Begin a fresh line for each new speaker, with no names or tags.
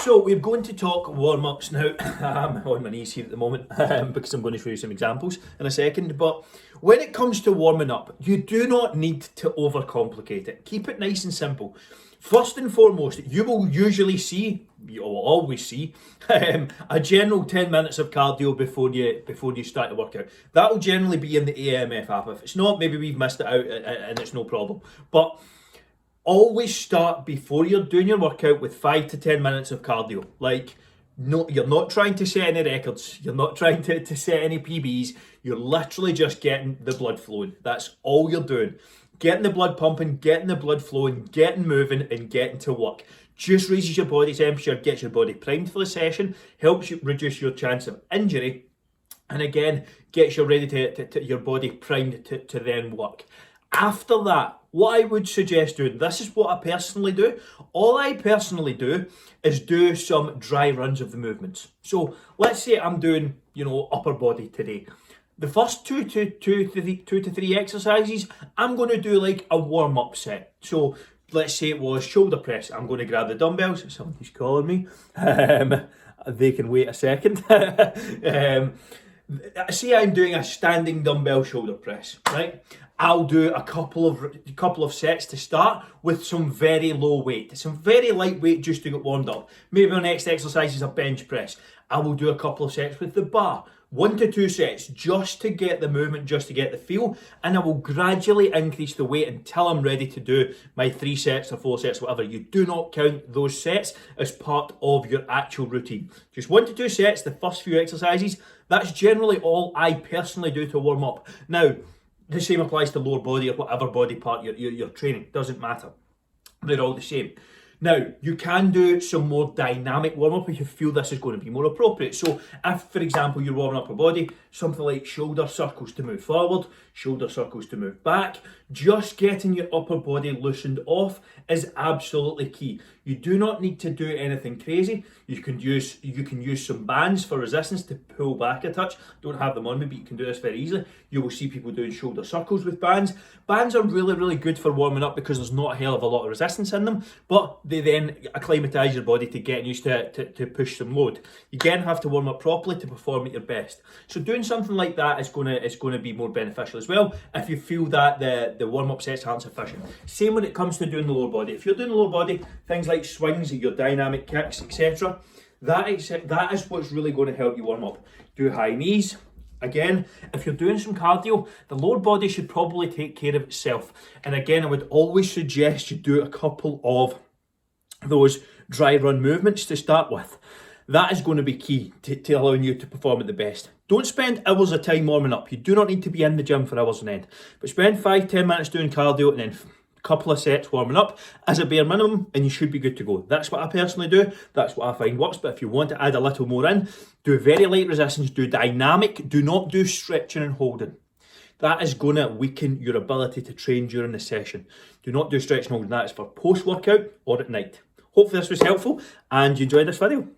So we're going to talk warm-ups now. I'm on my knees here at the moment because I'm going to show you some examples in a second. But when it comes to warming up, you do not need to overcomplicate it. Keep it nice and simple. First and foremost, you will always see a general 10 minutes of cardio before you start the workout. That will generally be in the AMF app. If it's not, maybe we've missed it out and it's no problem. But always start before you're doing your workout with 5 to 10 minutes of cardio. No, you're not trying to set any records. You're not trying to set any PBs. You're literally just getting the blood flowing. That's all you're doing. Getting the blood pumping, getting the blood flowing, getting moving and getting to work. Just raises your body temperature, gets your body primed for the session, helps you reduce your chance of injury, and again, gets you ready to your body primed to then work. After that, what I would suggest doing, this is what I personally do. All I personally do is do some dry runs of the movements. So let's say I'm doing, upper body today. The first two to three exercises, I'm going to do like a warm-up set. So let's say it was shoulder press. I'm going to grab the dumbbells. Somebody's calling me. They can wait a second. Say I'm doing a standing dumbbell shoulder press, right? I'll do a couple of sets to start with some very low weight, some very light weight just to get warmed up. Maybe my next exercise is a bench press. I will do a couple of sets with the bar. 1 to 2 sets just to get the movement, just to get the feel, and I will gradually increase the weight until I'm ready to do my 3 sets or 4 sets, whatever. You do not count those sets as part of your actual routine. Just 1 to 2 sets, the first few exercises. That's generally all I personally do to warm up. Now, the same applies to lower body or whatever body part you're training. Doesn't matter. They're all the same. Now, you can do some more dynamic warm-up if you feel this is going to be more appropriate. So if, for example, you're warming up a body, something like shoulder circles to move forward, shoulder circles to move back, just getting your upper body loosened off is absolutely key. You do not need to do anything crazy. You can use some bands for resistance to pull back a touch. Don't have them on me, but you can do this very easily. You will see people doing shoulder circles with bands. Bands are really, really good for warming up because there's not a hell of a lot of resistance in them, but they then acclimatise your body to getting used to push some load. You again have to warm up properly to perform at your best. So doing something like that is going to be more beneficial as well if you feel that the warm-up sets aren't sufficient. Same when it comes to doing the lower body. If you're doing the lower body, things like swings, your dynamic kicks, etc., that is what's really going to help you warm up. Do high knees. Again, if you're doing some cardio, the lower body should probably take care of itself. And again, I would always suggest you do a couple of those dry run movements to start with. That is going to be key to allowing you to perform at the best. Don't spend hours of time warming up. You do not need to be in the gym for hours on end. But spend 5-10 minutes doing cardio and then couple of sets warming up as a bare minimum and you should be good to go. That's what I personally do. That's what I find works. But if you want to add a little more in, do very light resistance, do dynamic, do not do stretching and holding. That is going to weaken your ability to train during the session. Do not do stretching and holding. That is for post-workout or at night. Hopefully this was helpful and you enjoyed this video.